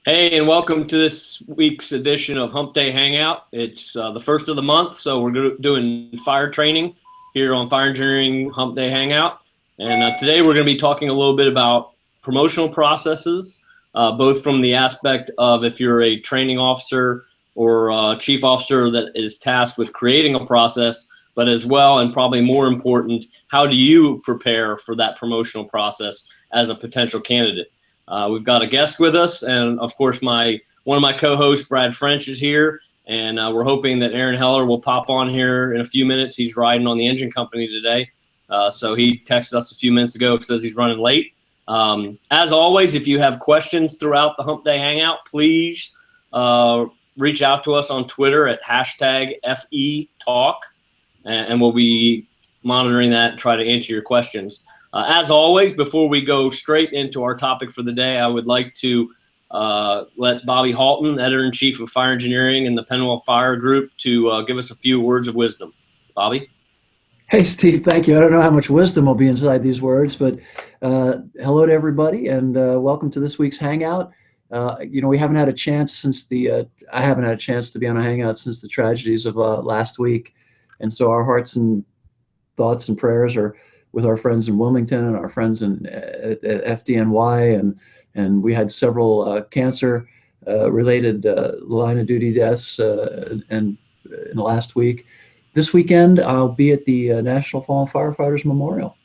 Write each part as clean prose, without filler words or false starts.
Hey, and welcome to this week's edition of Humpday Hangout. It's the first of the month, so we're doing fire training here on Fire Engineering Humpday Hangout. And today we're going to be talking a little bit about promotional processes, both from the aspect of if you're a training officer or chief officer that is tasked with creating a process, but as well, and probably more important, how do you prepare for that promotional process as a potential candidate? We've got a guest with us, and of course, one of my co-hosts, Brad French, is here, and we're hoping that Aaron Heller will pop on here in a few minutes. He's riding on the engine company today, so he texted us a few minutes ago, says he's running late. As always, if you have questions throughout the Humpday Hangout, please reach out to us on Twitter at #FETalk, and we'll be monitoring that and try to answer your questions. As always, before we go straight into our topic for the day, I would like to let Bobby Halton, Editor-in-Chief of Fire Engineering and the Penwell Fire Group, to give us a few words of wisdom. Bobby? Hey, Steve, thank you. I don't know how much wisdom will be inside these words, but hello to everybody, and welcome to this week's Hangout. We haven't had a chance since I haven't had a chance to be on a Hangout since the tragedies of last week, and so our hearts and thoughts and prayers are with our friends in Wilmington and our friends at FDNY, and we had several cancer-related line of duty deaths in the last week. This weekend, I'll be at the National Fallen Firefighters Memorial,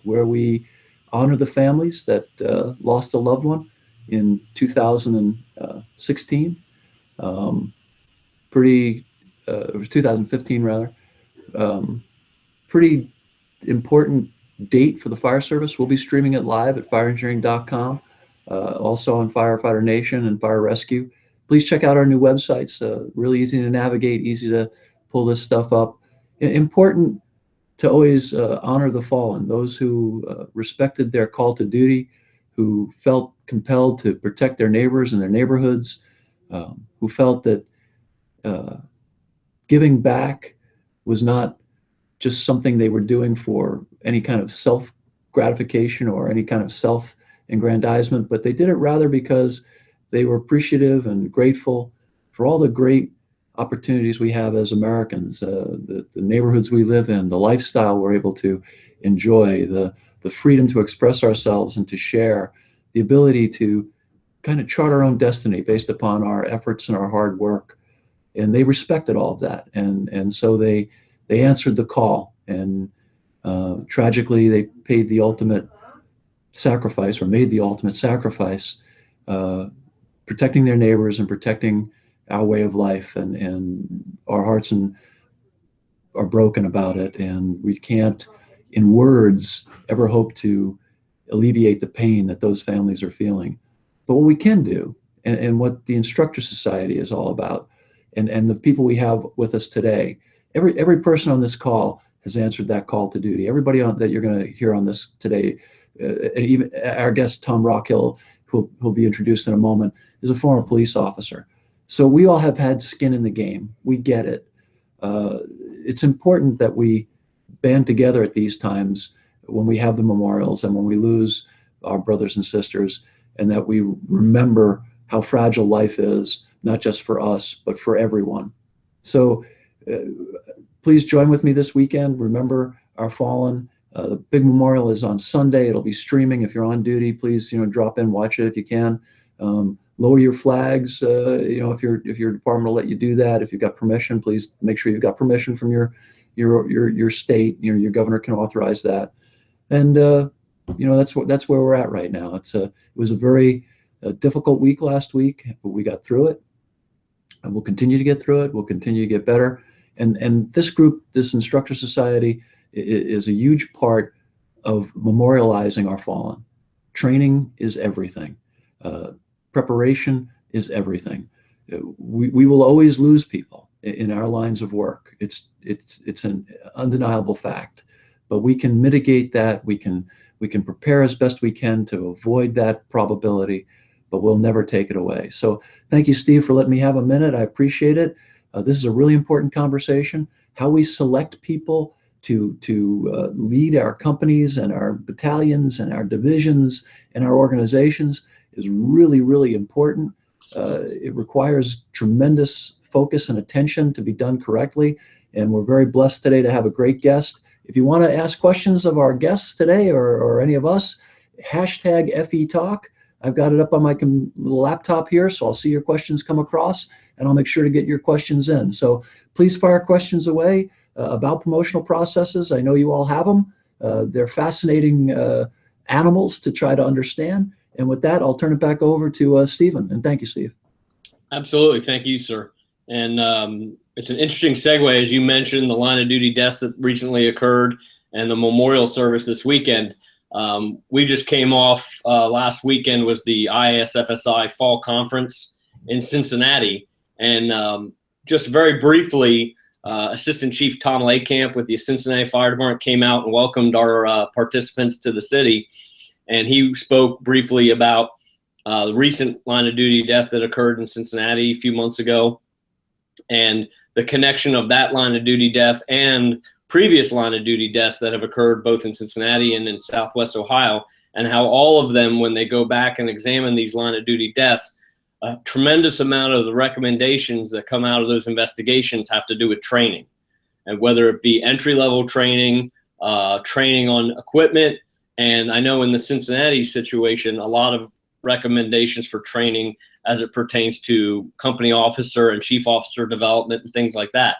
where we honor the families that lost a loved one in 2016. It was 2015 rather. Pretty important date for the fire service. We'll be streaming it live at fireengineering.com, also on Firefighter Nation and Fire Rescue. Please check out our new websites. Really easy to navigate, easy to pull this stuff up. Important to always honor the fallen, those who respected their call to duty, who felt compelled to protect their neighbors and their neighborhoods, who felt that giving back was not just something they were doing for any kind of self-gratification or any kind of self-aggrandizement, but they did it rather because they were appreciative and grateful for all the great opportunities we have as Americans, the neighborhoods we live in, the lifestyle we're able to enjoy, the freedom to express ourselves and to share, the ability to kind of chart our own destiny based upon our efforts and our hard work. And they respected all of that. And so they answered the call, and tragically they paid the ultimate sacrifice, or made the ultimate sacrifice, protecting their neighbors and protecting our way of life, and our hearts are broken about it, and we can't in words ever hope to alleviate the pain that those families are feeling. But what we can do, and what the Instructor Society is all about, and the people we have with us today, every person on this call has answered that call to duty. Everybody that you're going to hear on this today, and even our guest Tom Rockhill, who'll be introduced in a moment, is a former police officer. So we all have had skin in the game. We get it. It's important that we band together at these times when we have the memorials and when we lose our brothers and sisters, and that we remember how fragile life is, not just for us, but for everyone. So please join with me this weekend. Remember our fallen. The big memorial is on Sunday. It'll be streaming. If you're on duty, please drop in, watch it if you can. Lower your flags. If your department will let you do that. If you've got permission, please make sure you've got permission from your state. Your governor can authorize that. And that's where we're at right now. It was a very difficult week last week, but we got through it, and we'll continue to get through it. We'll continue to get better. And this group, this Instructor Society, is a huge part of memorializing our fallen. Training is everything. Preparation is everything. We will always lose people in our lines of work. It's an undeniable fact. But we can mitigate that. We can prepare as best we can to avoid that probability, but we'll never take it away. So thank you, Steve, for letting me have a minute. I appreciate it. This is a really important conversation. How we select people to lead our companies and our battalions and our divisions and our organizations is really, really important. It requires tremendous focus and attention to be done correctly. And we're very blessed today to have a great guest. If you want to ask questions of our guests today or any of us, hashtag FE Talk. I've got it up on my laptop here, so I'll see your questions come across, and I'll make sure to get your questions in. So please fire questions away about promotional processes. I know you all have them. They're fascinating animals to try to understand. And with that, I'll turn it back over to Stephen. And thank you, Steve. Absolutely. Thank you, sir. And it's an interesting segue, as you mentioned, the line of duty deaths that recently occurred and the memorial service this weekend. We just came off, last weekend was the ISFSI Fall Conference in Cincinnati. And just very briefly, Assistant Chief Tom Laycamp with the Cincinnati Fire Department came out and welcomed our participants to the city. And he spoke briefly about the recent line of duty death that occurred in Cincinnati a few months ago, and the connection of that line of duty death and previous line of duty deaths that have occurred both in Cincinnati and in Southwest Ohio, and how all of them, when they go back and examine these line of duty deaths, a tremendous amount of the recommendations that come out of those investigations have to do with training, and whether it be entry-level training, training on equipment. And I know in the Cincinnati situation, a lot of recommendations for training as it pertains to company officer and chief officer development and things like that.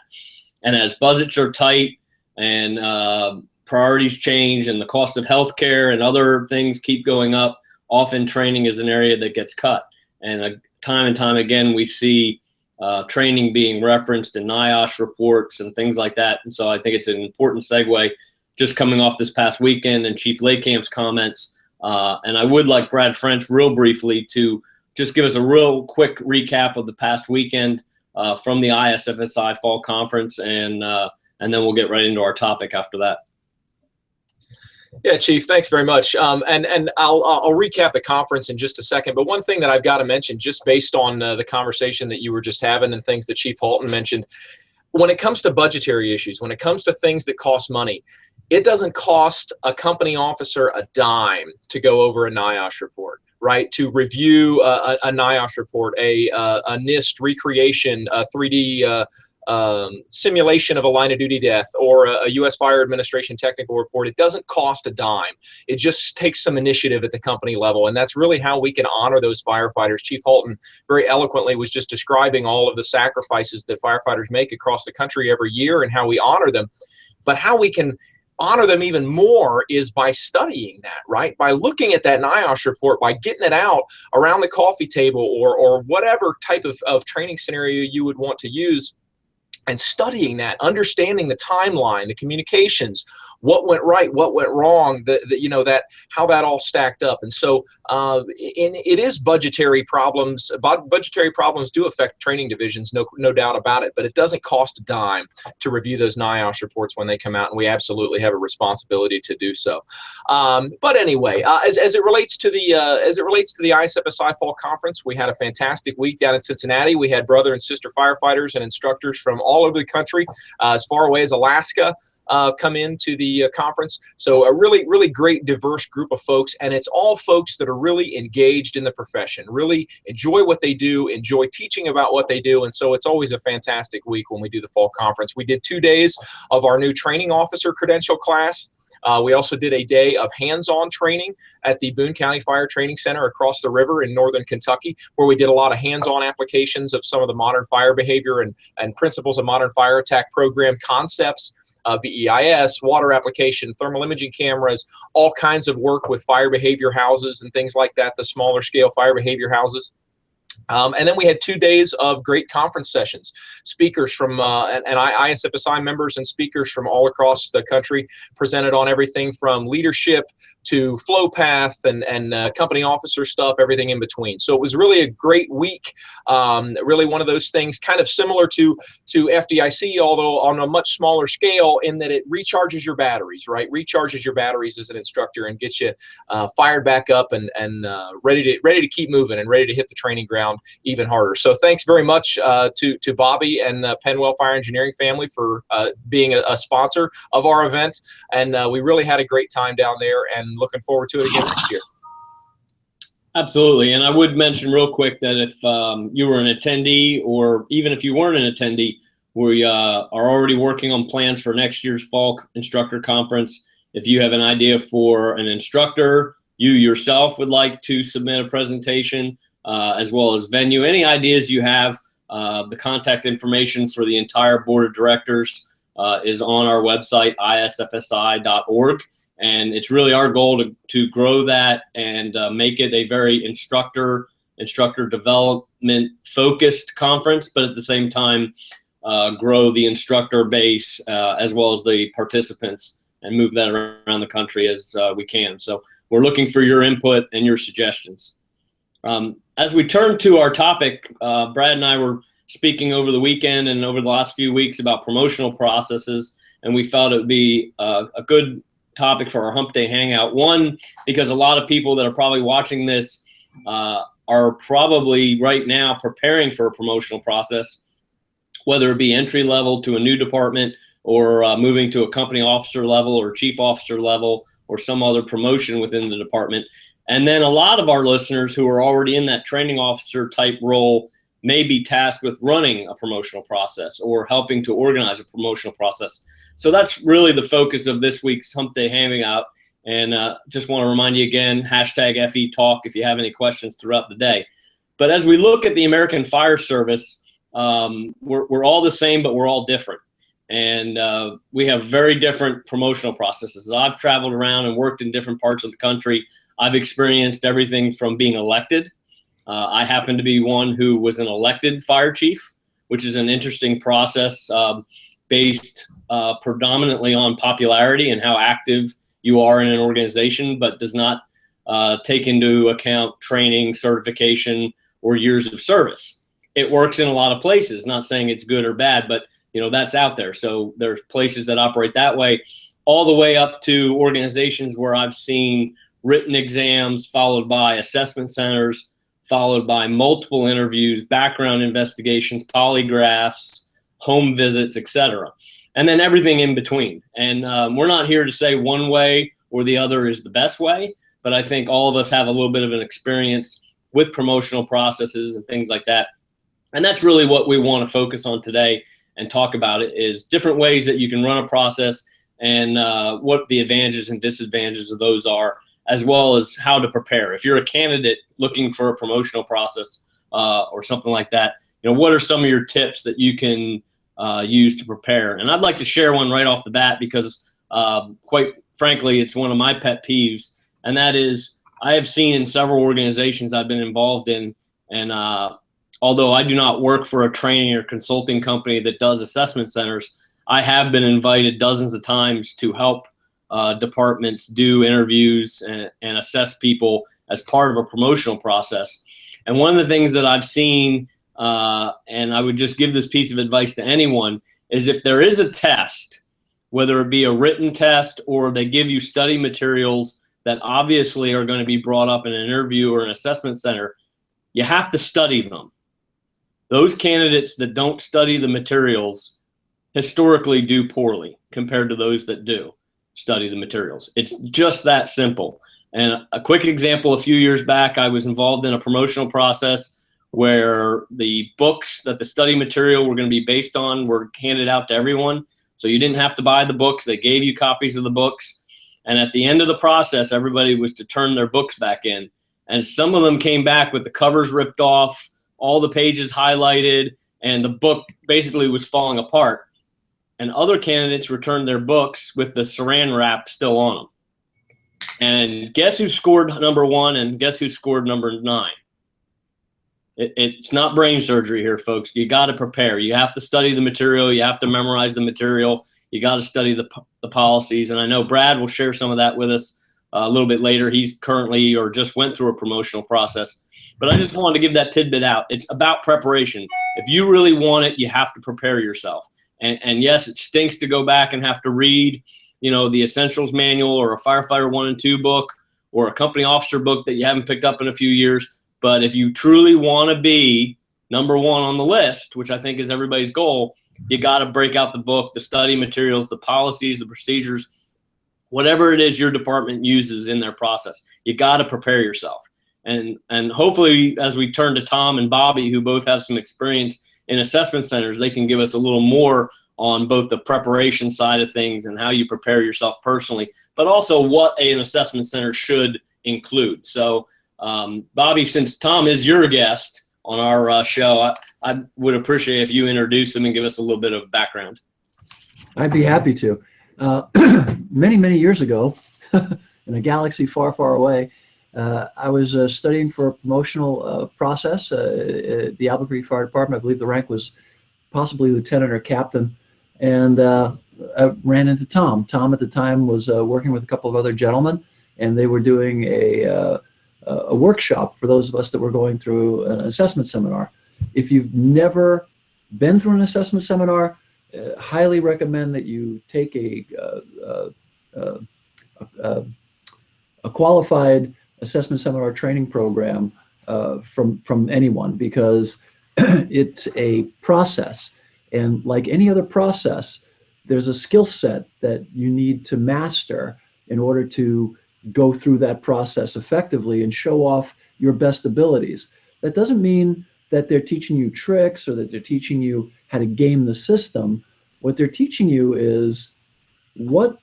And as budgets are tight and priorities change and the cost of healthcare and other things keep going up, often training is an area that gets cut. And time and time again, we see training being referenced in NIOSH reports and things like that. And so I think it's an important segue just coming off this past weekend and Chief Laycamp's comments. And I would like Brad French real briefly to just give us a real quick recap of the past weekend from the ISFSI Fall Conference, and then we'll get right into our topic after that. Yeah, Chief, thanks very much. And I'll recap the conference in just a second. But one thing that I've got to mention, just based on the conversation that you were just having and things that Chief Halton mentioned, when it comes to budgetary issues, when it comes to things that cost money, it doesn't cost a company officer a dime to go over a NIOSH report, right? To review a NIOSH report, a NIST recreation, a 3D simulation of a line of duty death, or a U.S. Fire Administration technical report. It doesn't cost a dime. It just takes some initiative at the company level, and that's really how we can honor those firefighters. Chief Halton very eloquently was just describing all of the sacrifices that firefighters make across the country every year and how we honor them. But how we can honor them even more is by studying that, right? By looking at that NIOSH report, by getting it out around the coffee table or whatever type of training scenario you would want to use, and studying that, understanding the timeline, the communications, what went right, what went wrong, how that all stacked up. And so it is budgetary problems. Budgetary problems do affect training divisions, no doubt about it, but it doesn't cost a dime to review those NIOSH reports when they come out, and we absolutely have a responsibility to do so. But anyway, as it relates to the ISFSI Fall Conference, we had a fantastic week down in Cincinnati. We had brother and sister firefighters and instructors from all over the country, as far away as Alaska, come into the conference. So a really, really great, diverse group of folks, and it's all folks that are really engaged in the profession, really enjoy what they do, enjoy teaching about what they do, and so it's always a fantastic week when we do the fall conference. We did 2 days of our new training officer credential class. We also did a day of hands-on training at the Boone County Fire Training Center across the river in northern Kentucky, where we did a lot of hands-on applications of some of the modern fire behavior and principles of modern fire attack program concepts, VEIS, water application, thermal imaging cameras, all kinds of work with fire behavior houses and things like that, the smaller scale fire behavior houses. And then we had 2 days of great conference sessions. Speakers from and ISFSI members and speakers from all across the country presented on everything from leadership to flow path and company officer stuff, everything in between. So it was really a great week. Really one of those things kind of similar to FDIC, although on a much smaller scale, in that it recharges your batteries, right? Recharges your batteries as an instructor and gets you fired back up and ready to keep moving and ready to hit the training ground even harder. So thanks very much to Bobby and the Penwell Fire Engineering family for being a sponsor of our event. And we really had a great time down there, and looking forward to it again next year. Absolutely. And I would mention real quick that if you were an attendee, or even if you weren't an attendee, we are already working on plans for next year's fall instructor conference. If you have an idea for an instructor, you yourself would like to submit a presentation, as well as venue, any ideas you have, the contact information for the entire board of directors is on our website, isfsi.org. And it's really our goal to grow that and make it a very instructor development focused conference, but at the same time, grow the instructor base as well as the participants, and move that around the country as we can. So we're looking for your input and your suggestions. As we turn to our topic, Brad and I were speaking over the weekend and over the last few weeks about promotional processes, and we felt it would be a good topic for our Hump Day Hangout. One, because a lot of people that are probably watching this are probably right now preparing for a promotional process, whether it be entry level to a new department, or moving to a company officer level or chief officer level, or some other promotion within the department. And then a lot of our listeners who are already in that training officer type role may be tasked with running a promotional process or helping to organize a promotional process. So that's really the focus of this week's Hump Day Hangout. And just want to remind you again, hashtag FE Talk if you have any questions throughout the day. But as we look at the American Fire Service, we're all the same, but we're all different. And we have very different promotional processes. I've traveled around and worked in different parts of the country. I've experienced everything from being elected. I happen to be one who was an elected fire chief, which is an interesting process based predominantly on popularity and how active you are in an organization, but does not take into account training, certification, or years of service. It works in a lot of places, not saying it's good or bad, but that's out there. So there's places that operate that way, all the way up to organizations where I've seen written exams followed by assessment centers, followed by multiple interviews, background investigations, polygraphs, home visits, etc. And then everything in between. And we're not here to say one way or the other is the best way, but I think all of us have a little bit of an experience with promotional processes and things like that. And that's really what we want to focus on today and talk about, it is different ways that you can run a process and what the advantages and disadvantages of those are, as well as how to prepare. If you're a candidate looking for a promotional process or something like that, what are some of your tips that you can use to prepare? And I'd like to share one right off the bat because quite frankly, it's one of my pet peeves, and that is I have seen in several organizations I've been involved in, and although I do not work for a training or consulting company that does assessment centers, I have been invited dozens of times to help departments do interviews and assess people as part of a promotional process. And one of the things that I've seen, and I would just give this piece of advice to anyone, is if there is a test, whether it be a written test or they give you study materials that obviously are going to be brought up in an interview or an assessment center, you have to study them. Those candidates that don't study the materials historically do poorly compared to those that do study the materials. It's just that simple. And a quick example, a few years back, I was involved in a promotional process where the books that the study material were going to be based on were handed out to everyone. So you didn't have to buy the books. They gave you copies of the books. And at the end of the process, everybody was to turn their books back in. And some of them came back with the covers ripped off, all the pages highlighted, and the book basically was falling apart. And other candidates returned their books with the saran wrap still on them. And guess who scored number 1 and guess who scored number 9? It's not brain surgery here, folks. You got to prepare. You have to study the material. You have to memorize the material. You got to study the policies. And I know Brad will share some of that with us a little bit later. He's currently or just went through a promotional process. But I just wanted to give that tidbit out. It's about preparation. If you really want it, you have to prepare yourself. And yes, it stinks to go back and have to read, the Essentials Manual or a Firefighter 1 and 2 book or a company officer book that you haven't picked up in a few years. But if you truly want to be number 1 on the list, which I think is everybody's goal, you got to break out the book, the study materials, the policies, the procedures, whatever it is your department uses in their process. You got to prepare yourself. And hopefully, as we turn to Tom and Bobby, who both have some experience in assessment centers, they can give us a little more on both the preparation side of things and how you prepare yourself personally, but also what an assessment center should include. So, Bobby, since Tom is your guest on our show, I would appreciate if you introduce him and give us a little bit of background. I'd be happy to. Many, many years ago, in a galaxy far, far away, I was studying for a promotional process at the Albuquerque Fire Department. I believe the rank was possibly lieutenant or captain. And I ran into Tom. Tom at the time was working with a couple of other gentlemen, and they were doing a workshop for those of us that were going through an assessment seminar. If you've never been through an assessment seminar, highly recommend that you take a qualified assessment seminar training program from anyone, because it's a process. And like any other process, there's a skill set that you need to master in order to go through that process effectively and show off your best abilities. That doesn't mean that they're teaching you tricks or that they're teaching you how to game the system. What they're teaching you is what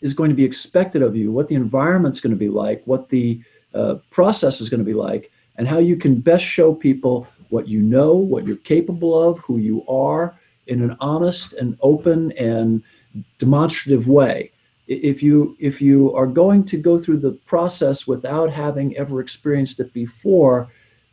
is going to be expected of you, what the environment's going to be like, what the process is going to be like, and how you can best show people what you know, what you're capable of, who you are, in an honest and open and demonstrative way. If you are going to go through the process without having ever experienced it before,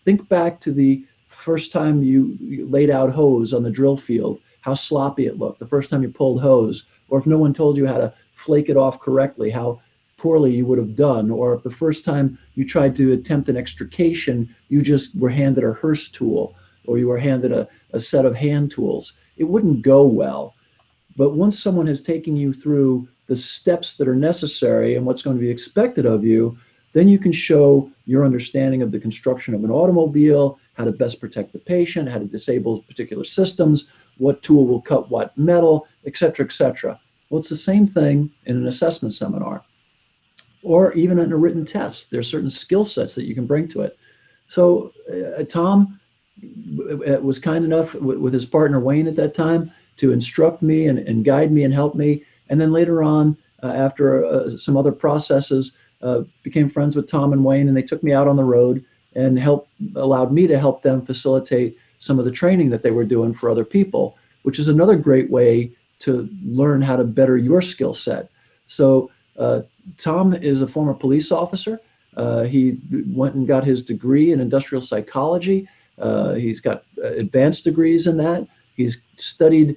think back to the first time you laid out hose on the drill field, how sloppy it looked, the first time you pulled hose, or if no one told you how to flake it off correctly, how poorly you would have done, or if the first time you tried to attempt an extrication, you just were handed a hearse tool, or you were handed a set of hand tools. It wouldn't go well. But once someone has taken you through the steps that are necessary and what's going to be expected of you, then you can show your understanding of the construction of an automobile, how to best protect the patient, how to disable particular systems, what tool will cut what metal, et cetera, et cetera. Well, it's the same thing in an assessment seminar, or even in a written test. There's certain skill sets that you can bring to it. So Tom was kind enough with his partner Wayne at that time to instruct me and guide me and help me. And then later on, after some other processes, became friends with Tom and Wayne, and they took me out on the road and allowed me to help them facilitate some of the training that they were doing for other people, which is another great way to learn how to better your skill set. So Tom is a former police officer. He went and got his degree in industrial psychology. He's got advanced degrees in that. He's studied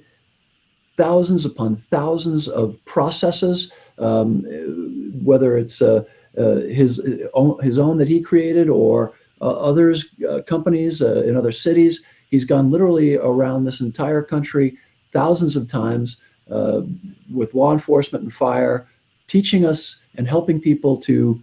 thousands upon thousands of processes, whether it's his own that he created or others, companies in other cities. He's gone literally around this entire country thousands of times with law enforcement and fire, teaching us and helping people to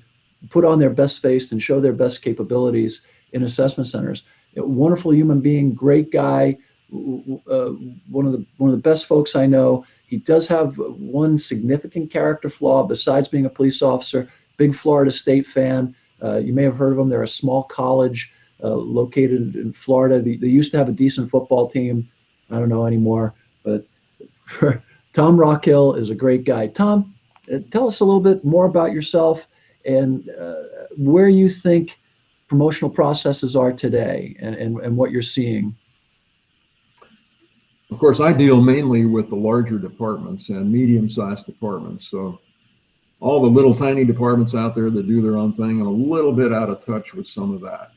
put on their best face and show their best capabilities in assessment centers. A wonderful human being, great guy, one of the best folks I know. He does have one significant character flaw besides being a police officer. Big Florida State fan. You may have heard of them. They're a small college located in Florida. They used to have a decent football team. I don't know anymore. But Tom Rockhill is a great guy. Tom, tell us a little bit more about yourself and where you think promotional processes are today and what you're seeing. Of course, I deal mainly with the larger departments and medium-sized departments. So all the little tiny departments out there that do their own thing and a little bit out of touch with some of that.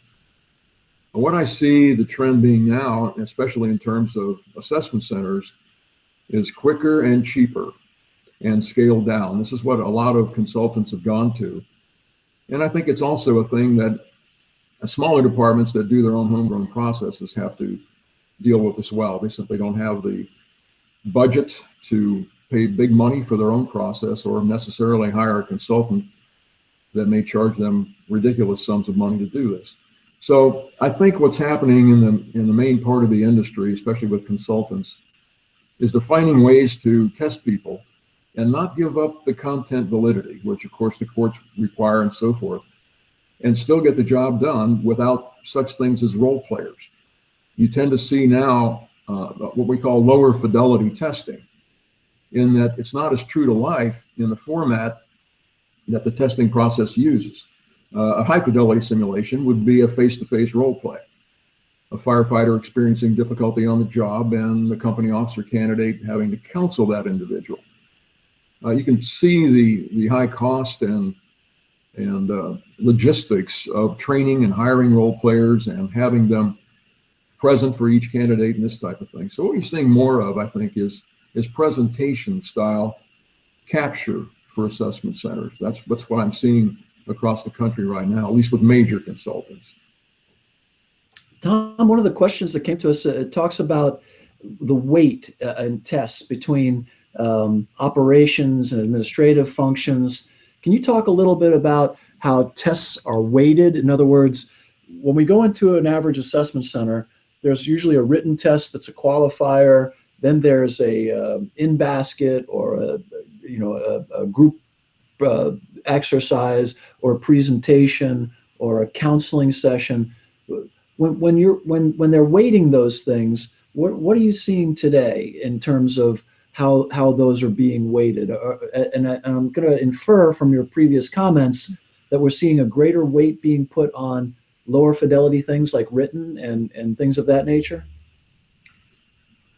And what I see the trend being now, especially in terms of assessment centers, is quicker and cheaper and scaled down. This is what a lot of consultants have gone to. And I think it's also a thing that smaller departments that do their own homegrown processes have to deal with as well. They simply don't have the budget to pay big money for their own process or necessarily hire a consultant that may charge them ridiculous sums of money to do this. So I think what's happening in the main part of the industry, especially with consultants, is they're finding ways to test people and not give up the content validity, which of course the courts require and so forth, and still get the job done without such things as role players. You tend to see now what we call lower fidelity testing, in that it's not as true to life in the format that the testing process uses. A high fidelity simulation would be a face-to-face role play. A firefighter experiencing difficulty on the job and the company officer candidate having to counsel that individual. You can see the high cost and logistics of training and hiring role players and having them present for each candidate and this type of thing. So what you're seeing more of, I think, is presentation style capture for assessment centers. That's what I'm seeing across the country right now, at least with major consultants. Tom, one of the questions that came to us, it talks about the weight and tests between operations and administrative functions. Can you talk a little bit about how tests are weighted? In other words, when we go into an average assessment center, there's usually a written test that's a qualifier. Then there's a in-basket or a group exercise or a presentation or a counseling session. When they're weighting those things, what are you seeing today in terms of how those are being weighted? And I'm going to infer from your previous comments that we're seeing a greater weight being put on lower fidelity things like written and things of that nature?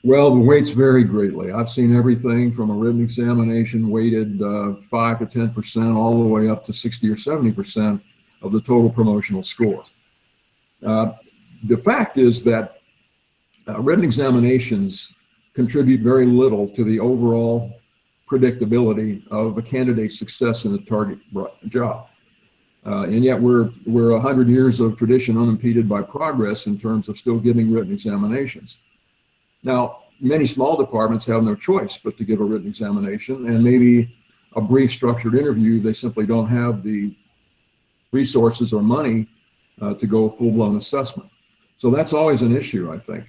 Well, the weights vary greatly. I've seen everything from a written examination weighted 5 to 10% all the way up to 60 or 70% of the total promotional score. The fact is that written examinations contribute very little to the overall predictability of a candidate's success in a target job. And yet we're 100 years of tradition unimpeded by progress in terms of still giving written examinations. Now, many small departments have no choice but to give a written examination, and maybe a brief structured interview. They simply don't have the resources or money to go a full-blown assessment. So that's always an issue, I think.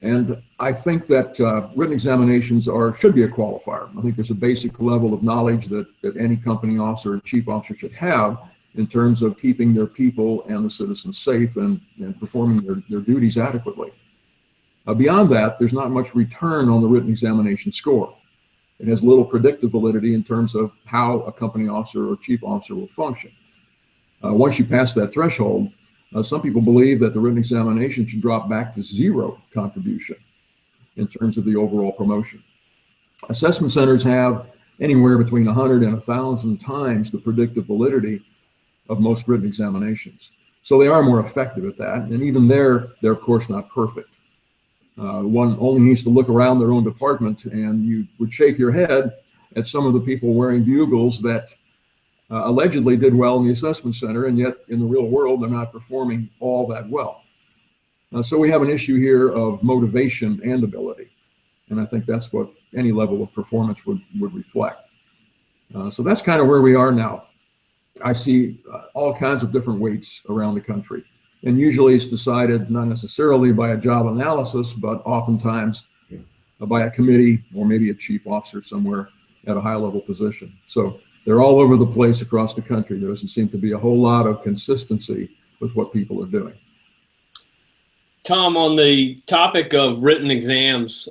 And I think that written examinations should be a qualifier. I think there's a basic level of knowledge that any company officer or chief officer should have in terms of keeping their people and the citizens safe and performing their duties adequately. Beyond that, there's not much return on the written examination score. It has little predictive validity in terms of how a company officer or chief officer will function. Once you pass that threshold, some people believe that the written examination should drop back to zero contribution in terms of the overall promotion. Assessment centers have anywhere between 100 and 1,000 times the predictive validity of most written examinations. So they are more effective at that, and even they're of course not perfect. One only needs to look around their own department and you would shake your head at some of the people wearing bugles that allegedly did well in the assessment center, and yet in the real world they're not performing all that well. So we have an issue here of motivation and ability, and I think that's what any level of performance would reflect. So that's kind of where we are now. I see all kinds of different weights around the country, and usually it's decided not necessarily by a job analysis, but oftentimes by a committee or maybe a chief officer somewhere at a high level position. So they're all over the place across the country. There doesn't seem to be a whole lot of consistency with what people are doing. Tom, on the topic of written exams,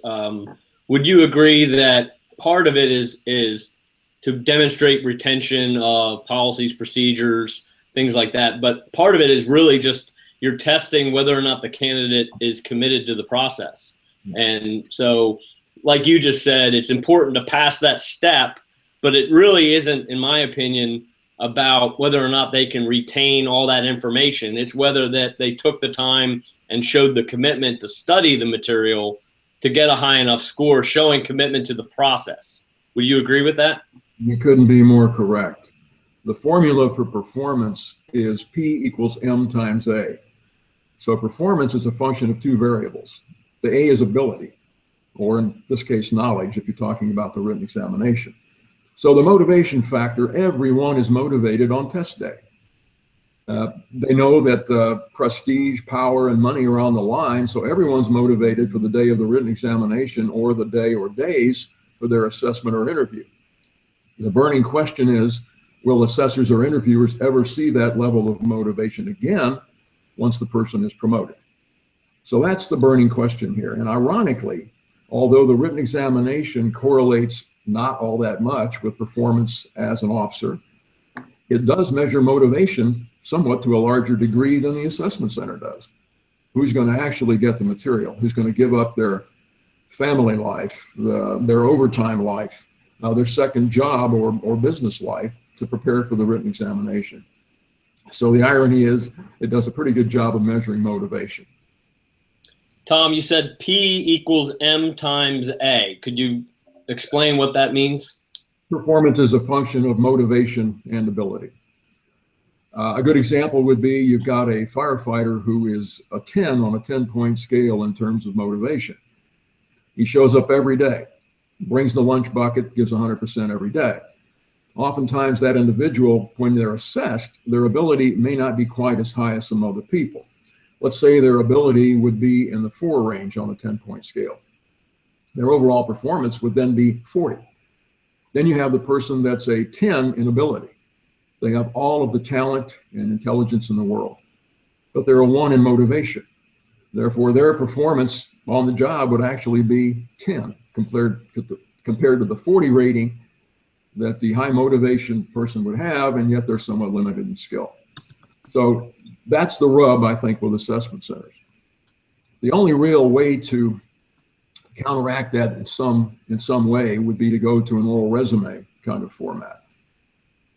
would you agree that part of it is to demonstrate retention of policies, procedures, things like that, but part of it is really just you're testing whether or not the candidate is committed to the process. And so, like you just said, it's important to pass that step, but it really isn't, in my opinion, about whether or not they can retain all that information. It's whether that they took the time and showed the commitment to study the material to get a high enough score, showing commitment to the process. Would you agree with that? You couldn't be more correct. The formula for performance is P equals M times A. So performance is a function of two variables. The A is ability, or in this case, knowledge, if you're talking about the written examination. So the motivation factor, everyone is motivated on test day. They know that prestige, power, and money are on the line, so everyone's motivated for the day of the written examination or the day or days for their assessment or interview. The burning question is, will assessors or interviewers ever see that level of motivation again once the person is promoted? So that's the burning question here. And ironically, although the written examination correlates not all that much with performance as an officer, it does measure motivation somewhat to a larger degree than the assessment center does. Who's going to actually get the material? Who's going to give up their family life, their overtime life, their second job or business life to prepare for the written examination? So the irony is it does a pretty good job of measuring motivation. Tom, you said P equals M times A. Could you explain what that means? Performance is a function of motivation and ability. A good example would be you've got a firefighter who is a 10 on a 10-point scale in terms of motivation. He shows up every day, brings the lunch bucket, gives 100% every day. Oftentimes that individual, when they're assessed, their ability may not be quite as high as some other people. Let's say their ability would be in the 4 range on a 10-point scale. Their overall performance would then be 40. Then you have the person that's a 10 in ability. They have all of the talent and intelligence in the world, but they're a 1 in motivation. Therefore, their performance on the job would actually be 10 compared to the 40 rating that the high motivation person would have, and yet they're somewhat limited in skill. So that's the rub, I think, with assessment centers. The only real way to counteract that in some way would be to go to an oral resume kind of format,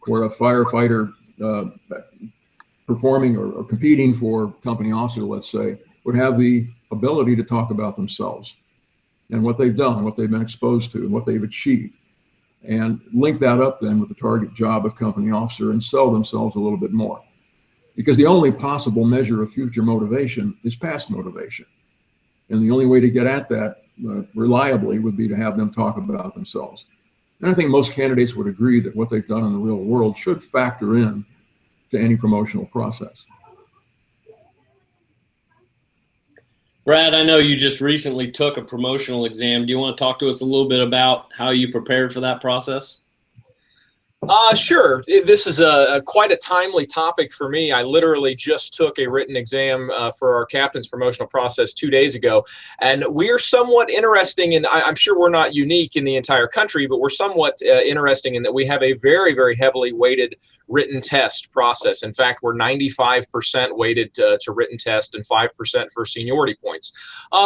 where a firefighter performing or competing for company officer, let's say, would have the ability to talk about themselves and what they've done, what they've been exposed to, and what they've achieved, and link that up then with the target job of company officer and sell themselves a little bit more. Because the only possible measure of future motivation is past motivation. And the only way to get at that reliably would be to have them talk about themselves. And I think most candidates would agree that what they've done in the real world should factor in to any promotional process. Brad, I know you just recently took a promotional exam. Do you want to talk to us a little bit about how you prepared for that process? Sure. This is quite a timely topic for me. I literally just took a written exam for our captain's promotional process 2 days ago, and we're somewhat interesting, and I'm sure we're not unique in the entire country, but we're somewhat interesting in that we have a very, very heavily weighted written test process. In fact, we're 95% weighted to written test and 5% for seniority points,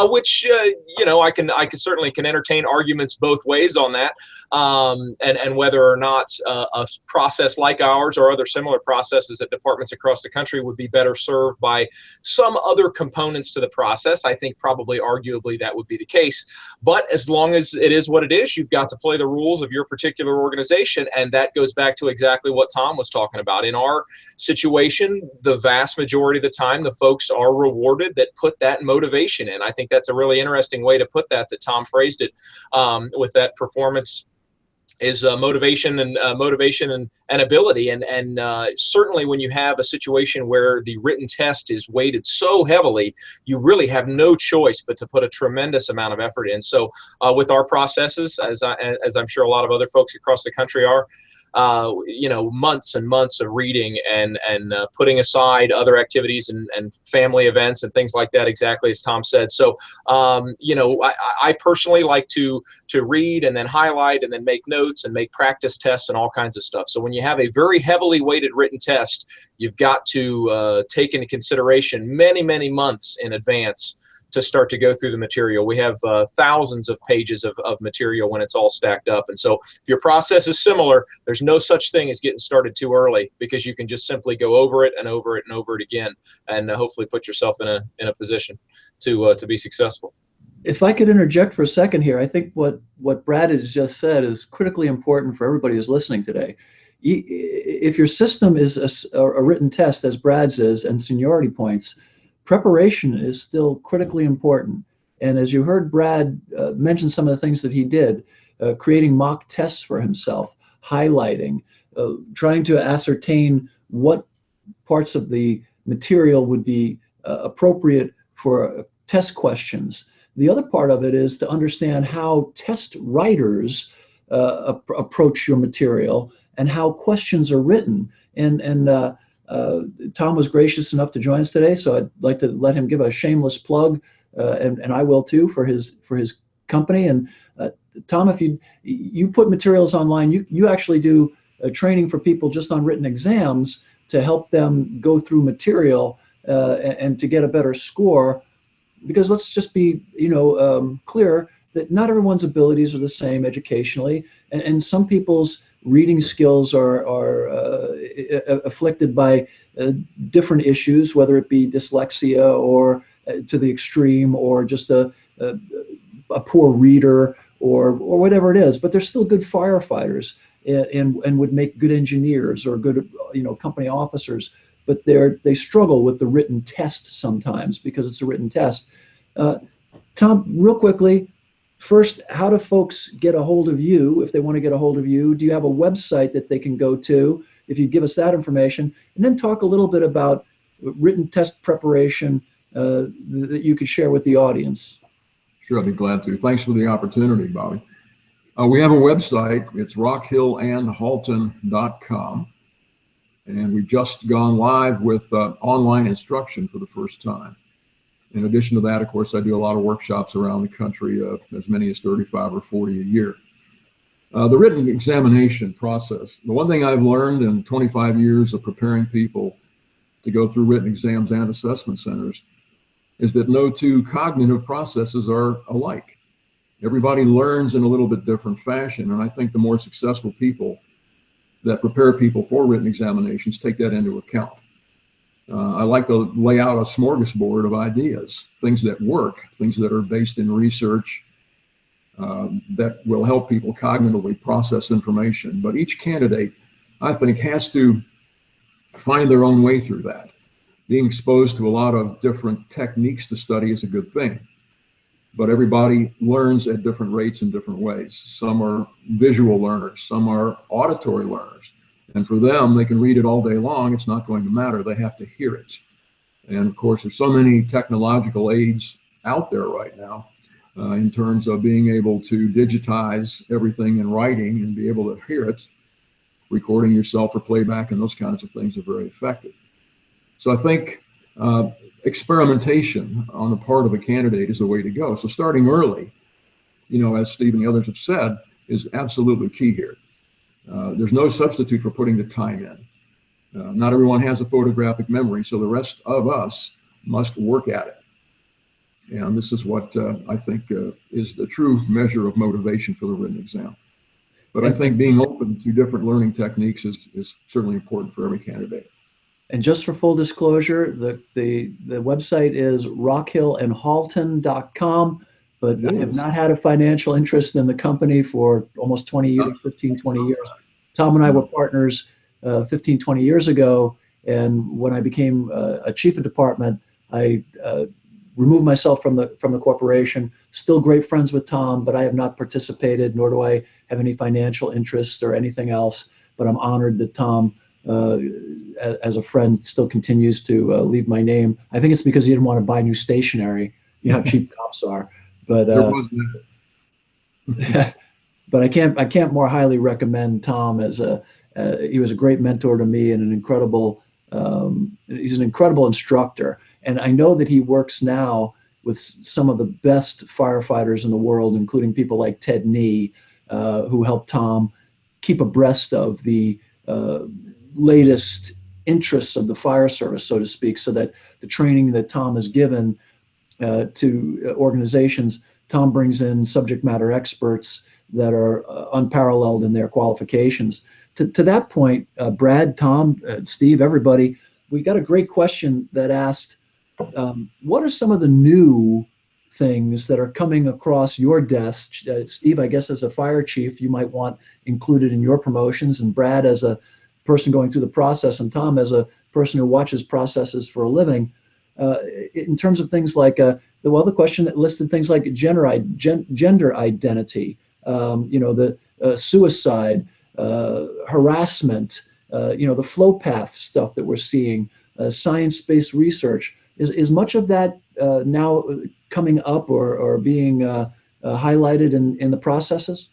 which you know, I can certainly entertain arguments both ways on that, and whether or not a process like ours or other similar processes at departments across the country would be better served by some other components to the process. I think probably arguably that would be the case. But as long as it is what it is, you've got to play the rules of your particular organization. And that goes back to exactly what Tom was talking about. In our situation, the vast majority of the time, the folks are rewarded that put that motivation in. I think that's a really interesting way to put that Tom phrased it, with that performance is motivation and ability, and certainly when you have a situation where the written test is weighted so heavily, you really have no choice but to put a tremendous amount of effort in. So with our processes, as I'm sure a lot of other folks across the country are, you know, months and months of reading and putting aside other activities and family events and things like that, exactly as Tom said. So, you know, I personally like to read and then highlight and then make notes and make practice tests and all kinds of stuff. So when you have a very heavily weighted written test, you've got to take into consideration many, many months in advance to start to go through the material. We have thousands of pages of material when it's all stacked up. And so if your process is similar, there's no such thing as getting started too early, because you can just simply go over it and over it and over it again, and hopefully put yourself in a position to be successful. If I could interject for a second here, I think what Brad has just said is critically important for everybody who's listening today. If your system is a written test, as Brad's is, and seniority points, preparation is still critically important. And as you heard Brad mention some of the things that he did, creating mock tests for himself, highlighting, trying to ascertain what parts of the material would be appropriate for test questions. The other part of it is to understand how test writers approach your material and how questions are written. And Tom was gracious enough to join us today, so I'd like to let him give a shameless plug, and I will too, for his company. And Tom, if you put materials online, you actually do training for people just on written exams to help them go through material and to get a better score. Because let's just be clear that not everyone's abilities are the same educationally, and some people's reading skills are afflicted by different issues, whether it be dyslexia or to the extreme, or just a poor reader, or whatever it is. But they're still good firefighters and would make good engineers or good company officers. But they struggle with the written test sometimes because it's a written test. Tom, real quickly, first, how do folks get a hold of you if they want to get a hold of you? Do you have a website that they can go to, if you give us that information? And then talk a little bit about written test preparation that you could share with the audience. Sure, I'd be glad to. Thanks for the opportunity, Bobby. We have a website. It's rockhillandhalton.com. And we've just gone live with online instruction for the first time. In addition to that, of course, I do a lot of workshops around the country, as many as 35 or 40 a year. The written examination process. The one thing I've learned in 25 years of preparing people to go through written exams and assessment centers is that no two cognitive processes are alike. Everybody learns in a little bit different fashion, and I think the more successful people that prepare people for written examinations take that into account. I like to lay out a smorgasbord of ideas, things that work, things that are based in research, that will help people cognitively process information. But each candidate, I think, has to find their own way through that. Being exposed to a lot of different techniques to study is a good thing, but everybody learns at different rates in different ways. Some are visual learners, some are auditory learners. And for them, they can read it all day long. It's not going to matter. They have to hear it. And of course, there's so many technological aids out there right now in terms of being able to digitize everything in writing and be able to hear it. Recording yourself for playback and those kinds of things are very effective. So I think experimentation on the part of a candidate is the way to go. So starting early, as Steve and the others have said, is absolutely key here. There's no substitute for putting the time in. Not everyone has a photographic memory, so the rest of us must work at it. And this is what I think is the true measure of motivation for the written exam. But I think being open to different learning techniques is certainly important for every candidate. And just for full disclosure, the website is rockhillandhalton.com, but I have not had a financial interest in the company for almost 20 years, 15, 20 years. Tom and I were partners 15, 20 years ago, and when I became a chief of department, I removed myself from the corporation. Still great friends with Tom, but I have not participated, nor do I have any financial interest or anything else. But I'm honored that Tom, as a friend, still continues to leave my name. I think it's because he didn't want to buy new stationery. You know how cheap cops are. But but I can't more highly recommend Tom as he was a great mentor to me and an incredible he's an incredible instructor. And I know that he works now with some of the best firefighters in the world, including people like Ted Nee, who helped Tom keep abreast of the latest interests of the fire service, so to speak, so that the training that Tom has given to organizations, Tom brings in subject matter experts that are unparalleled in their qualifications. To that point, Brad, Tom, Steve, everybody, we got a great question that asked, what are some of the new things that are coming across your desk? Steve, I guess as a fire chief, you might want included in your promotions, and Brad as a person going through the process, and Tom as a person who watches processes for a living. In terms of things like the other question that listed things like gender identity, the suicide, harassment, the flow path stuff that we're seeing, science-based research. Is much of that now coming up or being highlighted in the processes?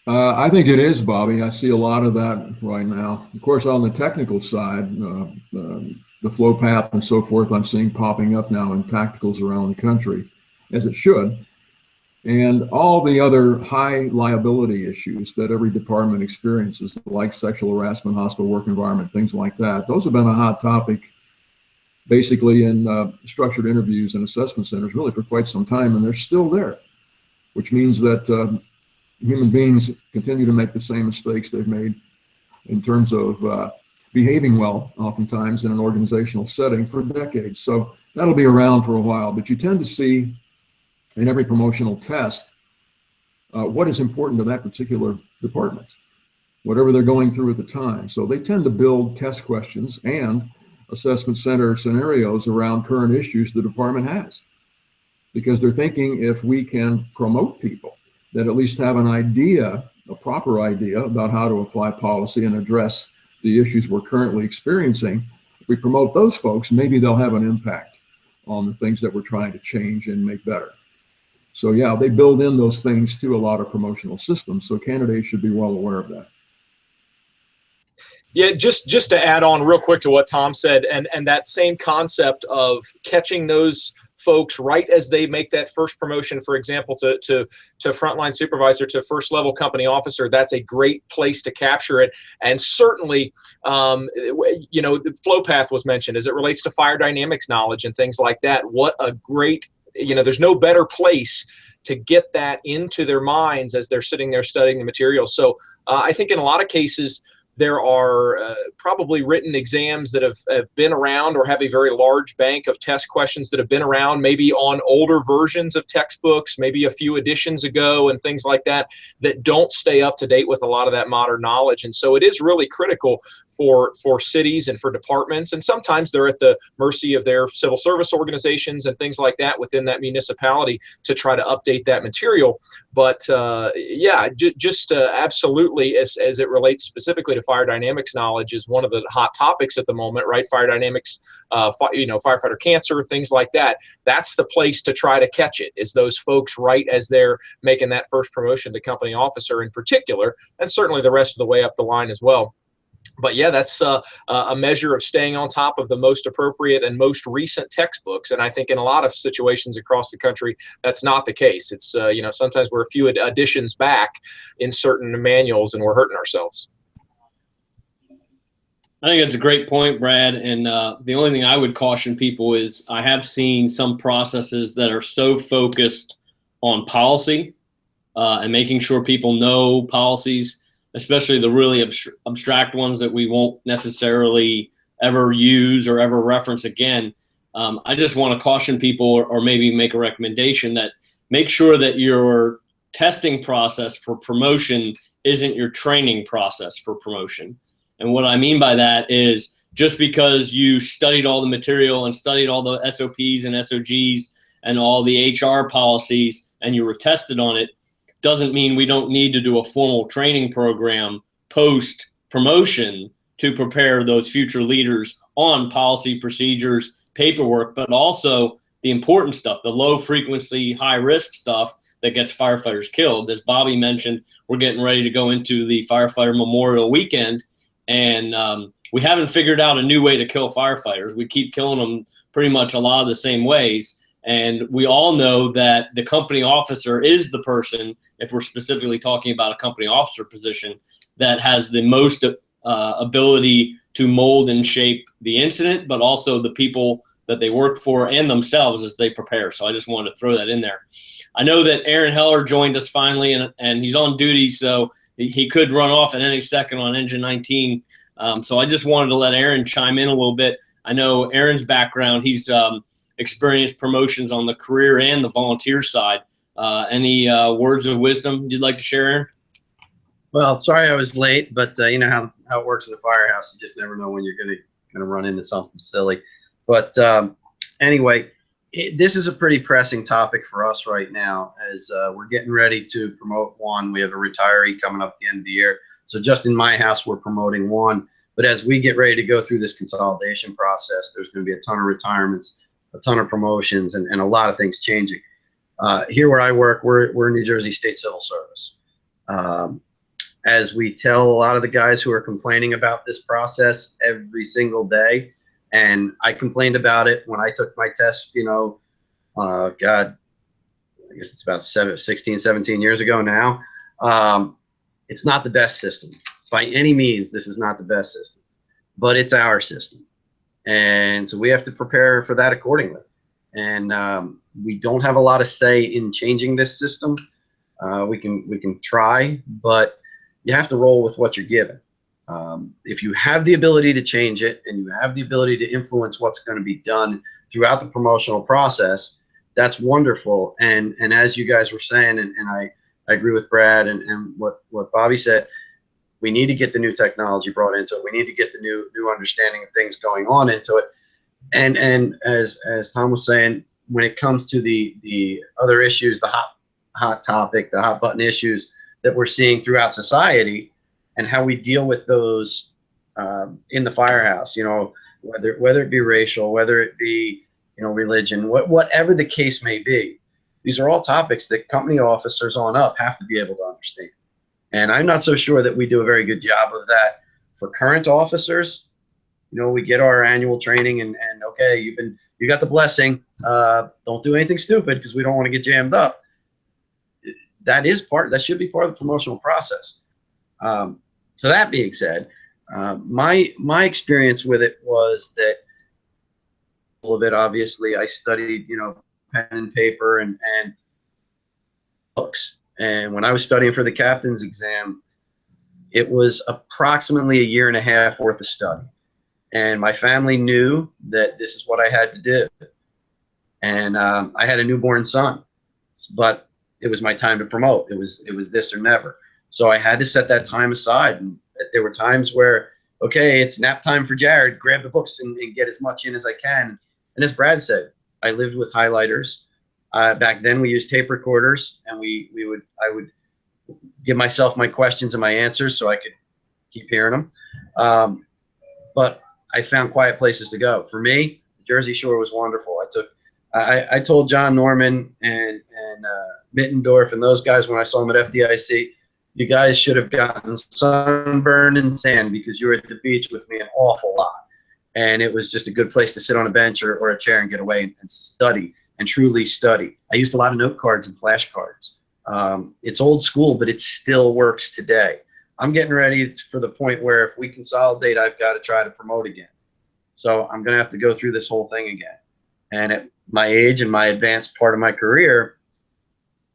I think it is, Bobby. I see a lot of that right now. Of course, on the technical side, the flow path and so forth, I'm seeing popping up now in tacticals around the country, as it should. And all the other high liability issues that every department experiences, like sexual harassment, hostile work environment, things like that, those have been a hot topic basically in structured interviews and assessment centers really for quite some time, and they're still there, which means that human beings continue to make the same mistakes they've made in terms of behaving well, oftentimes in an organizational setting for decades. So that'll be around for a while, but you tend to see in every promotional test what is important to that particular department, whatever they're going through at the time. So they tend to build test questions and assessment center scenarios around current issues the department has, because they're thinking if we can promote people that at least have an idea, a proper idea about how to apply policy and address the issues we're currently experiencing, if we promote those folks, maybe they'll have an impact on the things that we're trying to change and make better. So yeah, they build in those things to a lot of promotional systems, so candidates should be well aware of that. Yeah, just to add on real quick to what Tom said, and that same concept of catching those folks right as they make that first promotion, for example, to frontline supervisor, to first level company officer, that's a great place to capture it. And certainly, you know, the flow path was mentioned as it relates to fire dynamics knowledge and things like that. What a great, you know, there's no better place to get that into their minds as they're sitting there studying the material. So I think in a lot of cases, there are probably written exams that have been around or have a very large bank of test questions that have been around, maybe on older versions of textbooks, maybe a few editions ago and things like that, that don't stay up to date with a lot of that modern knowledge. And so it is really critical for cities and for departments, and sometimes they're at the mercy of their civil service organizations and things like that within that municipality to try to update that material. But yeah, just absolutely, as it relates specifically to fire dynamics knowledge, is one of the hot topics at the moment, right? Fire dynamics, you know, firefighter cancer, things like that. That's the place to try to catch it, is those folks right as they're making that first promotion to company officer in particular, and certainly the rest of the way up the line as well. But yeah, that's a measure of staying on top of the most appropriate and most recent textbooks. And I think in a lot of situations across the country, that's not the case. It's, you know, sometimes we're a few additions back in certain manuals and we're hurting ourselves. I think that's a great point, Brad. And the only thing I would caution people is I have seen some processes that are so focused on policy and making sure people know policies, especially the really abstract ones that we won't necessarily ever use or ever reference again. I just want to caution people, or maybe make a recommendation, that make sure that your testing process for promotion isn't your training process for promotion. And what I mean by that is, just because you studied all the material and studied all the SOPs and SOGs and all the HR policies and you were tested on it, doesn't mean we don't need to do a formal training program post promotion to prepare those future leaders on policy, procedures, paperwork, but also the important stuff, the low frequency, high risk stuff that gets firefighters killed. As Bobby mentioned, we're getting ready to go into the firefighter Memorial Weekend, and we haven't figured out a new way to kill firefighters. We keep killing them pretty much a lot of the same ways. And we all know that the company officer is the person, if we're specifically talking about a company officer position, that has the most ability to mold and shape the incident, but also the people that they work for and themselves as they prepare. So I just wanted to throw that in there. I know that Aaron Heller joined us finally, and he's on duty, so he could run off at any second on engine 19. So I just wanted to let Aaron chime in a little bit. I know Aaron's background, he's experienced promotions on the career and the volunteer side. Any words of wisdom you'd like to share, Aaron? Well, sorry I was late, but you know how it works in the firehouse. You just never know when you're going to run into something silly. But anyway, this is a pretty pressing topic for us right now, as we're getting ready to promote one. We have a retiree coming up at the end of the year. So just in my house, we're promoting one. But as we get ready to go through this consolidation process, there's going to be a ton of retirements, a ton of promotions, and a lot of things changing. Here where I work, we're New Jersey State Civil Service. as we tell a lot of the guys who are complaining about this process every single day. And I complained about it when I took my test, you know, God, I guess it's about 16, 17 years ago now. It's not the best system. By any means, this is not the best system, but it's our system. And so we have to prepare for that accordingly. And we don't have a lot of say in changing this system. We can try, but you have to roll with what you're given. If you have the ability to change it and you have the ability to influence what's going to be done throughout the promotional process, that's wonderful. And as you guys were saying, and I agree with Brad and what Bobby said, we need to get the new technology brought into it. We need to get the new understanding of things going on into it. And as Tom was saying, when it comes to the other issues, the hot topic, the hot button issues that we're seeing throughout society, and how we deal with those in the firehouse, you know, whether it be racial, whether it be, you know, religion, whatever the case may be, these are all topics that company officers on up have to be able to understand. And I'm not so sure that we do a very good job of that for current officers. You know, we get our annual training and okay, you got the blessing. Don't do anything stupid because we don't want to get jammed up. That should be part of the promotional process. So that being said, my experience with it was that a little bit, obviously, I studied, you know, pen and paper and books. And when I was studying for the captain's exam, it was approximately 1.5 years worth of study. And my family knew that this is what I had to do. And I had a newborn son, but it was my time to promote. It was this or never. So I had to set that time aside. And there were times where, okay, it's nap time for Jared. Grab the books and get as much in as I can. And as Brad said, I lived with highlighters. Back then, we used tape recorders, and I would give myself my questions and my answers so I could keep hearing them. But I found quiet places to go. For me, Jersey Shore was wonderful. I told John Norman and Mittendorf and those guys when I saw them at FDIC, you guys should have gotten sunburn and sand because you were at the beach with me an awful lot. And it was just a good place to sit on a bench or a chair and get away and study and truly study. I used a lot of note cards and flashcards. It's old school, but it still works today. I'm getting ready for the point where if we consolidate, I've got to try to promote again. So I'm going to have to go through this whole thing again. And at my age and my advanced part of my career,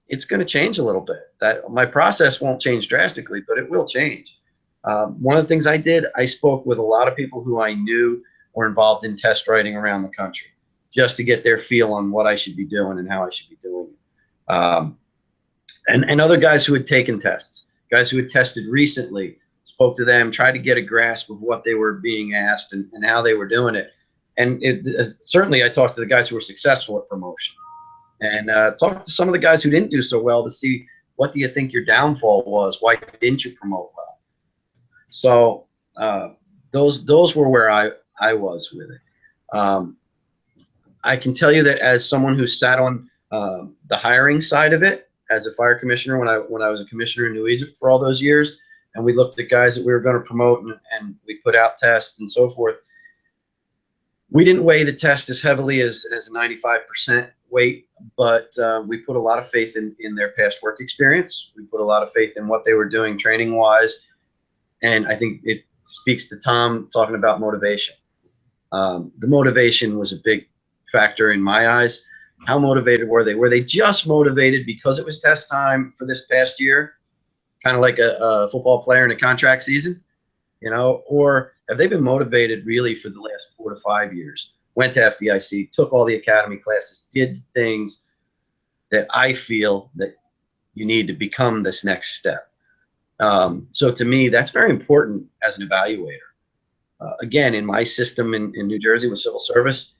it's going to change a little bit. That my process won't change drastically, but it will change. One of the things I did, I spoke with a lot of people who I knew were involved in test writing around the country, just to get their feel on what I should be doing and how I should be doing it. And other guys who had taken tests, guys who had tested recently, spoke to them, tried to get a grasp of what they were being asked and how they were doing it. And certainly I talked to the guys who were successful at promotion, and talked to some of the guys who didn't do so well to see, what do you think your downfall was? Why didn't you promote well? So those were where I was with it. I can tell you that as someone who sat on the hiring side of it as a fire commissioner when I was a commissioner in New Egypt for all those years, and we looked at guys that we were going to promote and we put out tests and so forth, we didn't weigh the test as heavily as 95% weight, but we put a lot of faith in their past work experience. We put a lot of faith in what they were doing training-wise, and I think it speaks to Tom talking about motivation. The motivation was a big factor in my eyes. How motivated were they? Were they just motivated because it was test time for this past year, kind of like a football player in a contract season, you know, or have they been motivated really for the last 4 to 5 years? Went to FDIC, took all the academy classes, did things that I feel that you need to become this next step. So to me, that's very important as an evaluator. Again, in my system in New Jersey with civil service,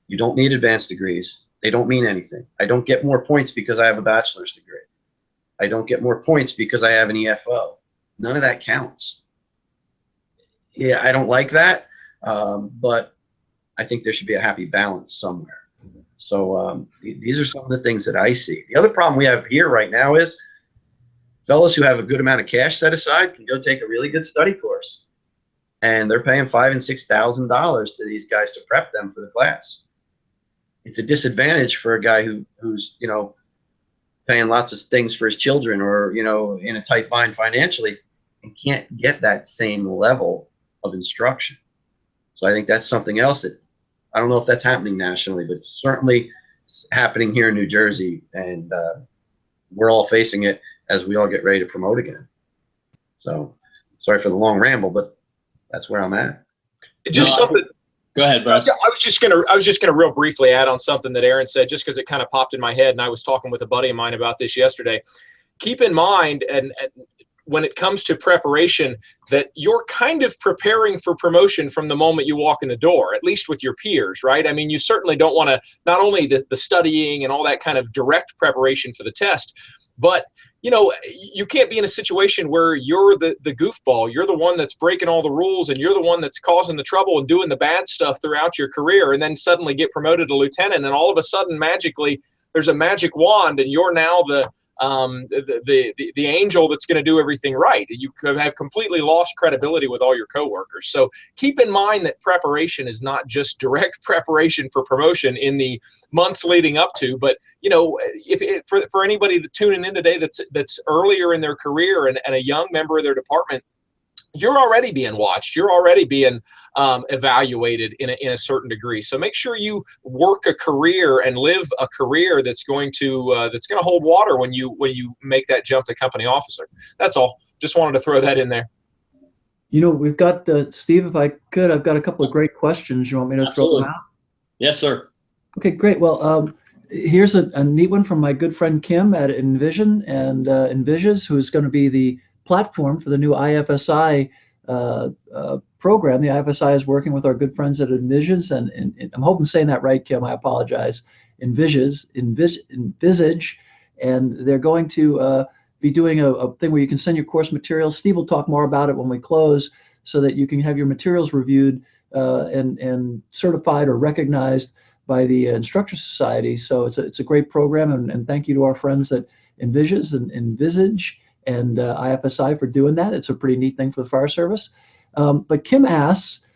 you don't need advanced degrees. They don't mean anything. I don't get more points because I have a bachelor's degree. I don't get more points because I have an EFO. None of that counts. Yeah, I don't like that, but I think there should be a happy balance somewhere. So these are some of the things that I see. The other problem we have here right now is fellows who have a good amount of cash set aside can go take a really good study course, and they're paying $5,000 and $6,000 to these guys to prep them for the class. It's a disadvantage for a guy who's, you know, paying lots of things for his children, or, you know, in a tight bind financially, and can't get that same level of instruction. So I think that's something else that, I don't know if that's happening nationally, but it's certainly happening here in New Jersey, and we're all facing it as we all get ready to promote again. So sorry for the long ramble, but that's where I'm at. Just something. Go ahead, Brad. I was just gonna real briefly add on something that Aaron said, just because it kind of popped in my head, and I was talking with a buddy of mine about this yesterday. Keep in mind, and when it comes to preparation, that you're kind of preparing for promotion from the moment you walk in the door, at least with your peers, right? I mean, you certainly don't want to, not only the studying and all that kind of direct preparation for the test, but you know, you can't be in a situation where you're the goofball. You're the one that's breaking all the rules, and you're the one that's causing the trouble and doing the bad stuff throughout your career, and then suddenly get promoted to lieutenant, and all of a sudden, magically, there's a magic wand, and you're now the angel that's going to do everything right. You have completely lost credibility with all your coworkers. So keep in mind that preparation is not just direct preparation for promotion in the months leading up to, but you know, for anybody that's tuning in today that's earlier in their career and a young member of their department, you're already being watched. You're already being evaluated in a certain degree. So make sure you work a career and live a career that's going to hold water when you make that jump to company officer. That's all. Just wanted to throw that in there. You know, we've got Steve. If I could, I've got a couple of great questions. You want me to throw them out? Yes, sir. Okay, great. Well, here's a neat one from my good friend Kim at Envision and Envisions, who's going to be the platform for the new IFSI program. The IFSI is working with our good friends at Envisions, and I'm hoping I'm saying that right, Kim. I apologize. Envisage, and they're going to be doing a thing where you can send your course materials. Steve will talk more about it when we close, so that you can have your materials reviewed and certified or recognized by the Instructor Society. So it's a great program, and thank you to our friends at Envisage and IFSI for doing that. It's a pretty neat thing for the fire service. But Kim asks,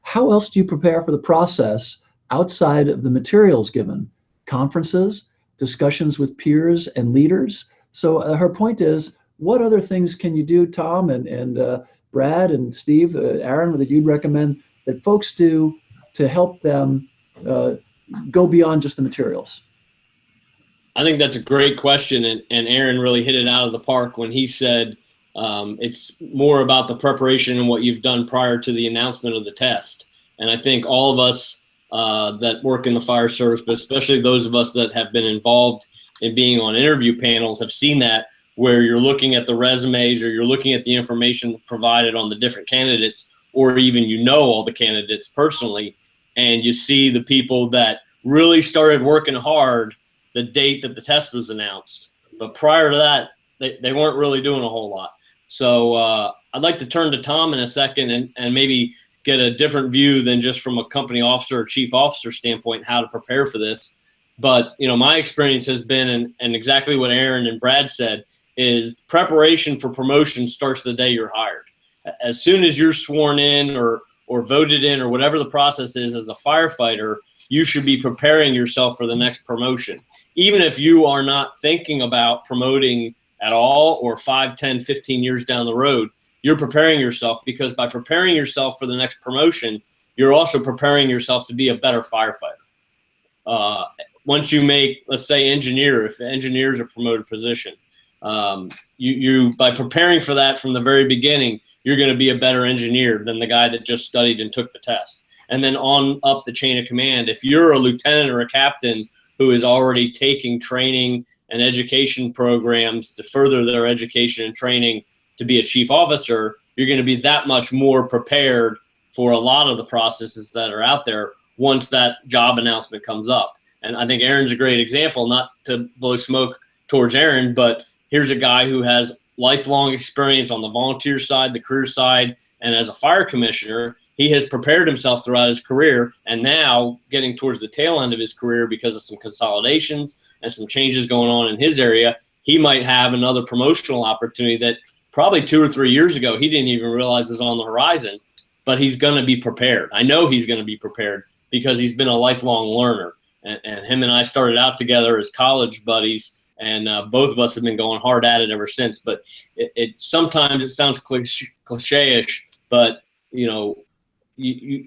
how else do you prepare for the process outside of the materials given? Conferences, discussions with peers and leaders? So her point is, what other things can you do, Tom and Brad and Steve, Aaron, that you'd recommend that folks do to help them go beyond just the materials? I think that's a great question, and Aaron really hit it out of the park when he said it's more about the preparation and what you've done prior to the announcement of the test. And I think all of us that work in the fire service, but especially those of us that have been involved in being on interview panels, have seen that, where you're looking at the resumes or you're looking at the information provided on the different candidates, or even all the candidates personally, and you see the people that really started working hard the date that the test was announced, but prior to that, they weren't really doing a whole lot. So I'd like to turn to Tom in a second and maybe get a different view than just from a company officer or chief officer standpoint, how to prepare for this. But my experience has been, and exactly what Aaron and Brad said, is preparation for promotion starts the day you're hired. As soon as you're sworn in or voted in, or whatever the process is as a firefighter, you should be preparing yourself for the next promotion. Even if you are not thinking about promoting at all, or 5, 10, 15 years down the road, you're preparing yourself, because by preparing yourself for the next promotion, you're also preparing yourself to be a better firefighter. Once you make, let's say, engineer, if engineers are promoted position, you by preparing for that from the very beginning, you're going to be a better engineer than the guy that just studied and took the test. And then on up the chain of command, if you're a lieutenant or a captain who is already taking training and education programs to further their education and training to be a chief officer, you're going to be that much more prepared for a lot of the processes that are out there once that job announcement comes up. And I think Aaron's a great example, not to blow smoke towards Aaron, but here's a guy who has lifelong experience on the volunteer side, the career side, and as a fire commissioner. He has prepared himself throughout his career, and now getting towards the tail end of his career because of some consolidations and some changes going on in his area, he might have another promotional opportunity that probably 2 or 3 years ago he didn't even realize was on the horizon, but he's going to be prepared. I know he's going to be prepared because he's been a lifelong learner. And him and I started out together as college buddies, and both of us have been going hard at it ever since. But sometimes it sounds cliche-ish, but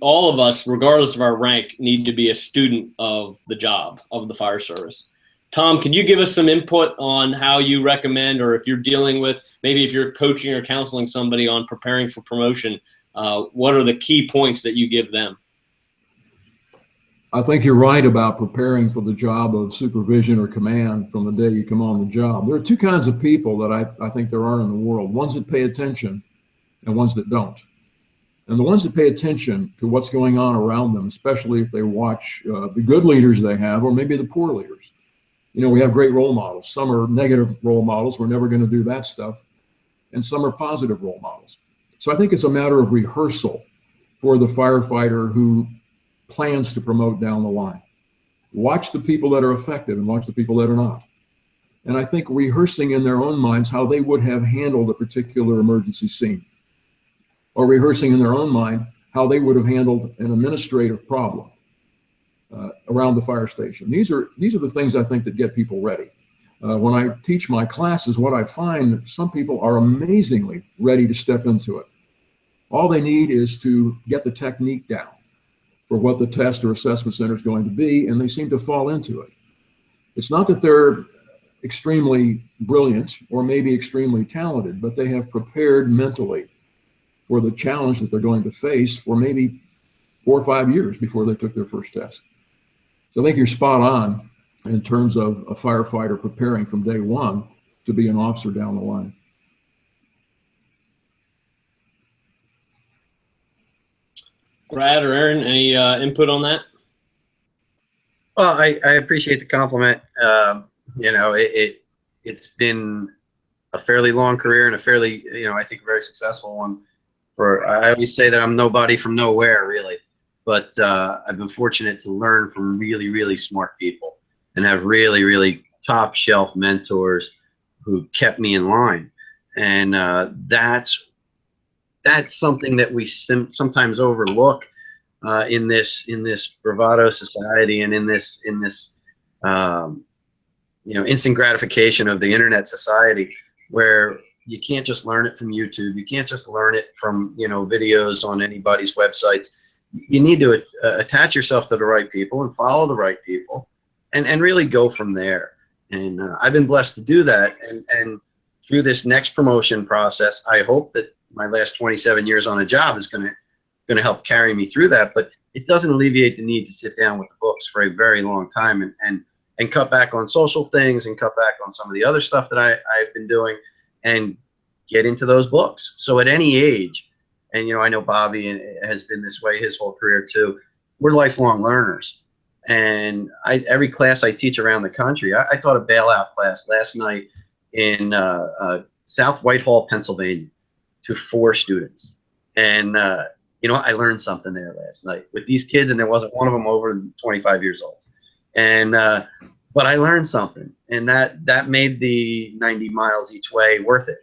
all of us, regardless of our rank, need to be a student of the job of the fire service. Tom, can you give us some input on how you recommend, or if you're dealing with, maybe if you're coaching or counseling somebody on preparing for promotion, what are the key points that you give them? I think you're right about preparing for the job of supervision or command from the day you come on the job. There are two kinds of people that I think there are in the world, ones that pay attention and ones that don't. And the ones that pay attention to what's going on around them, especially if they watch the good leaders they have, or maybe the poor leaders. We have great role models. Some are negative role models. We're never going to do that stuff. And some are positive role models. So I think it's a matter of rehearsal for the firefighter who plans to promote down the line. Watch the people that are effective and watch the people that are not. And I think rehearsing in their own minds how they would have handled a particular emergency scene, or rehearsing in their own mind how they would have handled an administrative problem around the fire station. These are the things I think that get people ready. When I teach my classes, what I find, some people are amazingly ready to step into it. All they need is to get the technique down for what the test or assessment center is going to be, and they seem to fall into it. It's not that they're extremely brilliant or maybe extremely talented, but they have prepared mentally for the challenge that they're going to face for maybe 4 or 5 years before they took their first test. So I think you're spot on in terms of a firefighter preparing from day one to be an officer down the line. Brad or Aaron, any input on that? Well, I appreciate the compliment. It's been a fairly long career and a fairly, I think, very successful one. I always say that I'm nobody from nowhere, really, but I've been fortunate to learn from really, really smart people and have really, really top shelf mentors who kept me in line. And that's something that we sometimes overlook in this bravado society, and in this instant gratification of the internet society, where you can't just learn it from YouTube. You can't just learn it from videos on anybody's websites. You need to attach yourself to the right people and follow the right people, and really go from there. And I've been blessed to do that. And through this next promotion process, I hope that my last 27 years on a job is going to help carry me through that. But it doesn't alleviate the need to sit down with the books for a very long time and cut back on social things and cut back on some of the other stuff that I've been doing, and get into those books. So at any age, and I know Bobby has been this way his whole career too, we're lifelong learners. And every class I teach around the country, I taught a bailout class last night in South Whitehall, Pennsylvania, to 4 students. And I learned something there last night with these kids, and there wasn't one of them over 25 years old. And but I learned something, and that made the 90 miles each way worth it.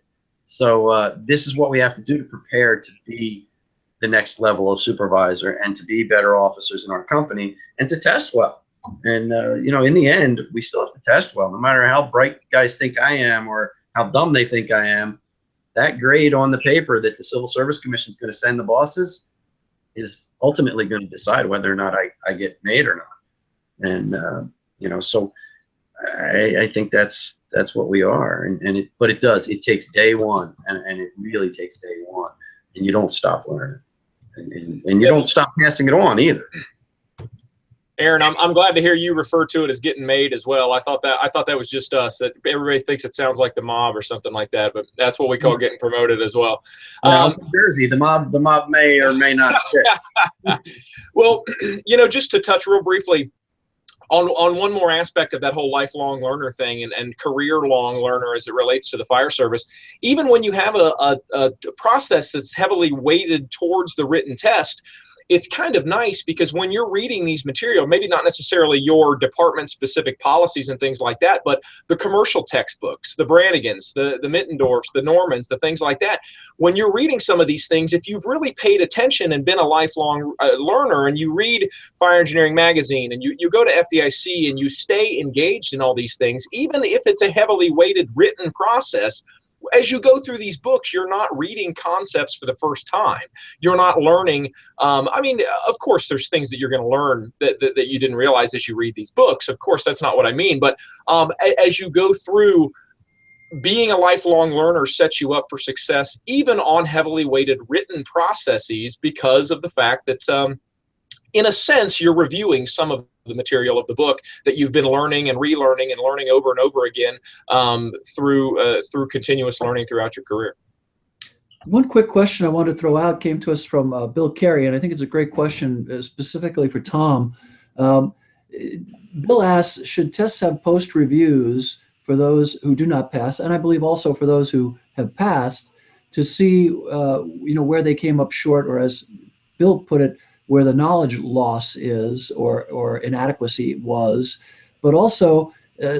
So this is what we have to do to prepare to be the next level of supervisor, and to be better officers in our company, and to test well. And in the end, we still have to test well, no matter how bright guys think I am or how dumb they think I am. That grade on the paper that the Civil Service Commission is going to send the bosses is ultimately going to decide whether or not I get made or not. And so I think that's what we are. But it takes day one, and it really takes day one, and you don't stop learning, and you don't stop passing it on either. Aaron, I'm glad to hear you refer to it as getting made as well. I thought that was just us. That everybody thinks it sounds like the mob or something like that, but that's what we call getting promoted as well. I'm from Jersey. The mob may or may not fit. Well, just to touch real briefly on one more aspect of that whole lifelong learner thing and career-long learner as it relates to the fire service, even when you have a process that's heavily weighted towards the written test, it's kind of nice because when you're reading these material, maybe not necessarily your department specific policies and things like that, but the commercial textbooks, the Brannigans, the Mittendorfs, the Normans, the things like that, when you're reading some of these things, if you've really paid attention and been a lifelong learner, and you read Fire Engineering Magazine, and you go to FDIC, and you stay engaged in all these things, even if it's a heavily weighted written process, as you go through these books, you're not reading concepts for the first time. You're not learning. I mean, of course, there's things that you're going to learn that you didn't realize as you read these books. Of course, that's not what I mean. But as you go through, being a lifelong learner sets you up for success, even on heavily weighted written processes, because of the fact that, in a sense, you're reviewing some of the material of the book that you've been learning and relearning and learning over and over again through continuous learning throughout your career. One quick question I wanted to throw out came to us from Bill Carey, and I think it's a great question specifically for Tom. Bill asks, should tests have post reviews for those who do not pass, and I believe also for those who have passed, to see where they came up short, or as Bill put it, where the knowledge loss is or inadequacy was. But also,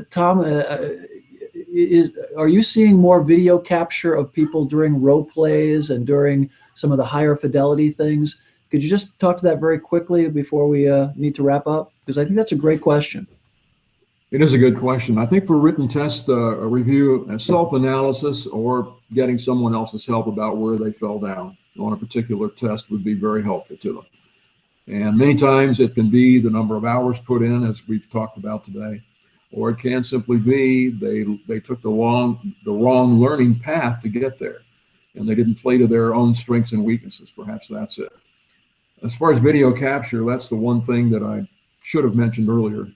Tom, are you seeing more video capture of people during role plays and during some of the higher fidelity things? Could you just talk to that very quickly before we need to wrap up? Because I think that's a great question. It is a good question. I think for written test review, self-analysis or getting someone else's help about where they fell down on a particular test would be very helpful to them. And many times it can be the number of hours put in, as we've talked about today, or it can simply be they took the wrong learning path to get there, and they didn't play to their own strengths and weaknesses. Perhaps that's it. As far as video capture, that's the one thing that I should have mentioned earlier.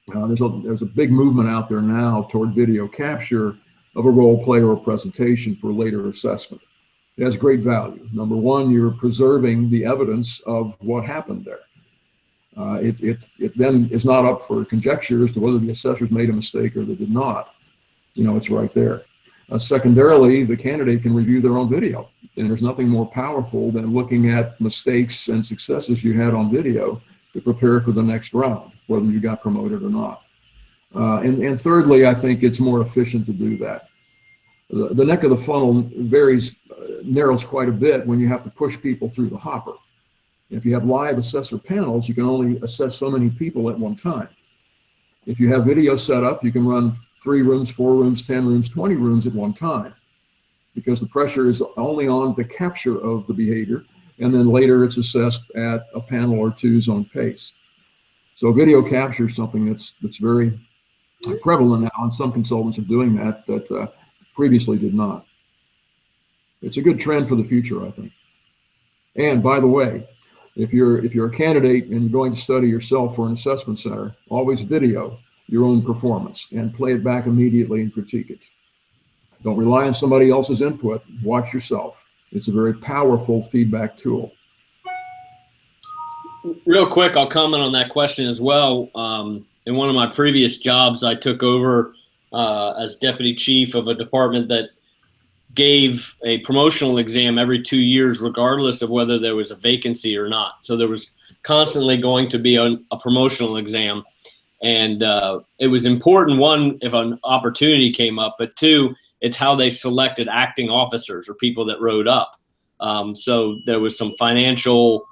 There's a big movement out there now toward video capture of a role play or a presentation for later assessment. It has great value. Number one, you're preserving the evidence of what happened there. It then is not up for conjecture as to whether the assessors made a mistake or they did not. It's right there. Secondarily, the candidate can review their own video, and there's nothing more powerful than looking at mistakes and successes you had on video to prepare for the next round, whether you got promoted or not. And thirdly, I think it's more efficient to do that. The neck of the funnel narrows quite a bit when you have to push people through the hopper. If you have live assessor panels, you can only assess so many people at one time. If you have video set up, you can run 3 rooms, 4 rooms, 10 rooms, 20 rooms at one time, because the pressure is only on the capture of the behavior, and then later it's assessed at a panel or two's own pace. So video capture is something that's very prevalent now, and some consultants are doing that previously did not. It's a good trend for the future, I think. And by the way, if you're a candidate and you're going to study yourself for an assessment center, always video your own performance and play it back immediately and critique it. Don't rely on somebody else's input. Watch yourself. It's a very powerful feedback tool. Real quick, I'll comment on that question as well. In one of my previous jobs, I took over as deputy chief of a department that gave a promotional exam every 2 years, regardless of whether there was a vacancy or not. So there was constantly going to be a promotional exam. And it was important, one, if an opportunity came up, but two, it's how they selected acting officers or people that rode up. So there was some financial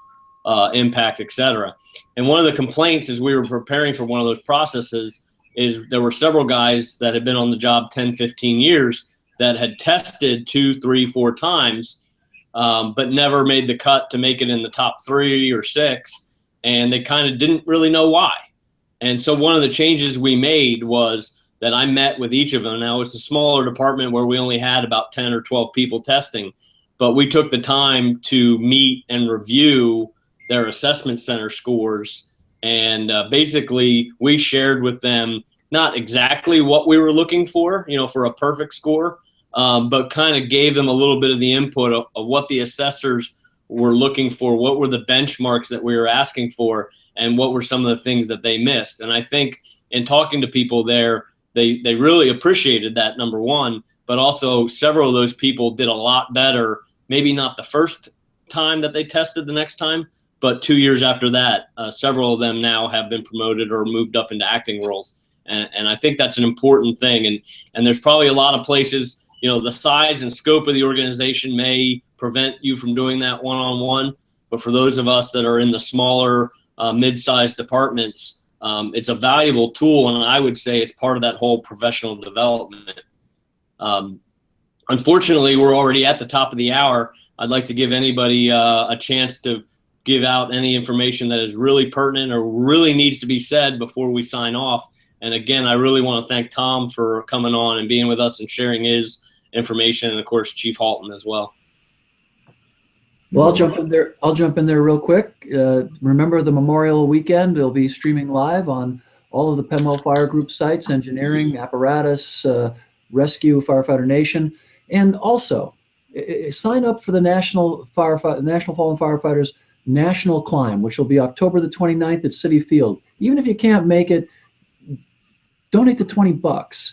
impact, et cetera. And one of the complaints as we were preparing for one of those processes is there were several guys that had been on the job 10, 15 years that had tested 2, 3, 4 times, but never made the cut to make it in the top 3 or 6. And they kind of didn't really know why. And so one of the changes we made was that I met with each of them. Now it's a smaller department where we only had about 10 or 12 people testing, but we took the time to meet and review their assessment center scores. And basically we shared with them not exactly what we were looking for, for a perfect score, but kind of gave them a little bit of the input of what the assessors were looking for, what were the benchmarks that we were asking for, and what were some of the things that they missed. And I think in talking to people there, they really appreciated that, number one, but also several of those people did a lot better, maybe not the first time that they tested the next time, but 2 years after that, several of them now have been promoted or moved up into acting roles. And I think that's an important thing. And there's probably a lot of places, you know, the size and scope of the organization may prevent you from doing that one-on-one. But for those of us that are in the smaller, mid-sized departments, it's a valuable tool. And I would say it's part of that whole professional development. Unfortunately, we're already at the top of the hour. I'd like to give anybody a chance to give out any information that is really pertinent or really needs to be said before we sign off. And again, I really want to thank Tom for coming on and being with us and sharing his information, and of course, Chief Halton as well. Well, I'll jump in there. I'll jump in there real quick. Remember the Memorial Weekend? It'll be streaming live on all of the Penwell Fire Group sites: engineering, apparatus, rescue, Firefighter Nation, and also sign up for the National Fallen Firefighters National Climb, which will be October the 29th at Citi Field. Even if you can't make it, donate the $20.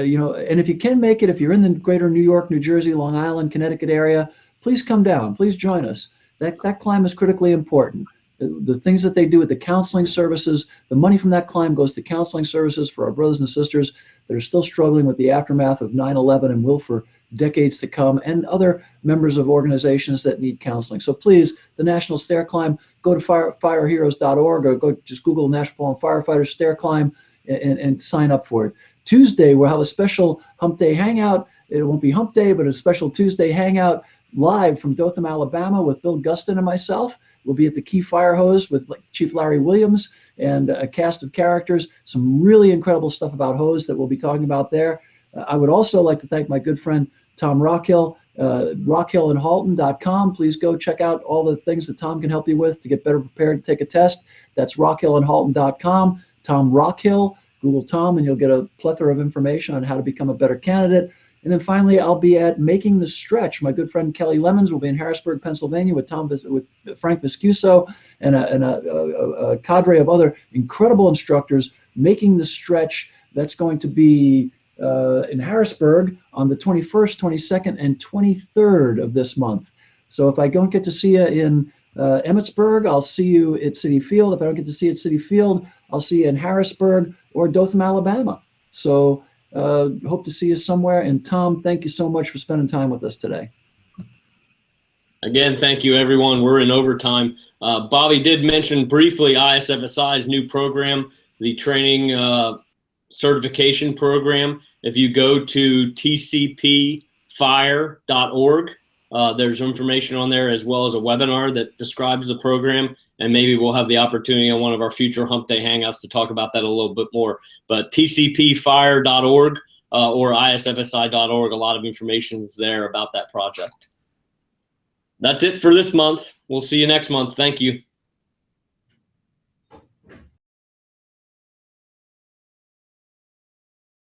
You know, and if you can make it, if you're in the greater New York, New Jersey, Long Island, Connecticut area, please come down. Please join us. That climb is critically important. The things that they do with the counseling services, the money from that climb goes to counseling services for our brothers and sisters that are still struggling with the aftermath of 9/11 and will for decades to come, and other members of organizations that need counseling. So please, the National Stair Climb, go to fireheroes.org or go just Google National Fallen Firefighters Stair Climb and sign up for it. Tuesday, we'll have a special Humpday Hangout. It won't be Hump Day, but a special Tuesday Hangout live from Dothan, Alabama with Bill Gustin and myself. We'll be at the Key Fire Hose with Chief Larry Williams and a cast of characters. Some really incredible stuff about hose that we'll be talking about there. I would also like to thank my good friend Tom Rockhill, rockhillandhalton.com. Please go check out all the things that Tom can help you with to get better prepared to take a test. That's rockhillandhalton.com. Tom Rockhill, Google Tom, and you'll get a plethora of information on how to become a better candidate. And then finally, I'll be at Making the Stretch. My good friend Kelly Lemons will be in Harrisburg, Pennsylvania with Frank Viscuso and a cadre of other incredible instructors. Making the Stretch, that's going to be in Harrisburg on the 21st, 22nd, and 23rd of this month. So if I don't get to see you in Emmitsburg, I'll see you at Citi Field. If I don't get to see you at Citi Field, I'll see you in Harrisburg or Dothan, Alabama. So hope to see you somewhere. And Tom, thank you so much for spending time with us today. Again, thank you, everyone. We're in overtime. Bobby did mention briefly ISFSI's new program, the training certification program. If you go to tcpfire.org, there's information on there as well as a webinar that describes the program, and maybe we'll have the opportunity on one of our future Hump Day Hangouts to talk about that a little bit more. But tcpfire.org or isfsi.org, a lot of information is there about that project. That's it for this month. We'll see you next month. Thank you.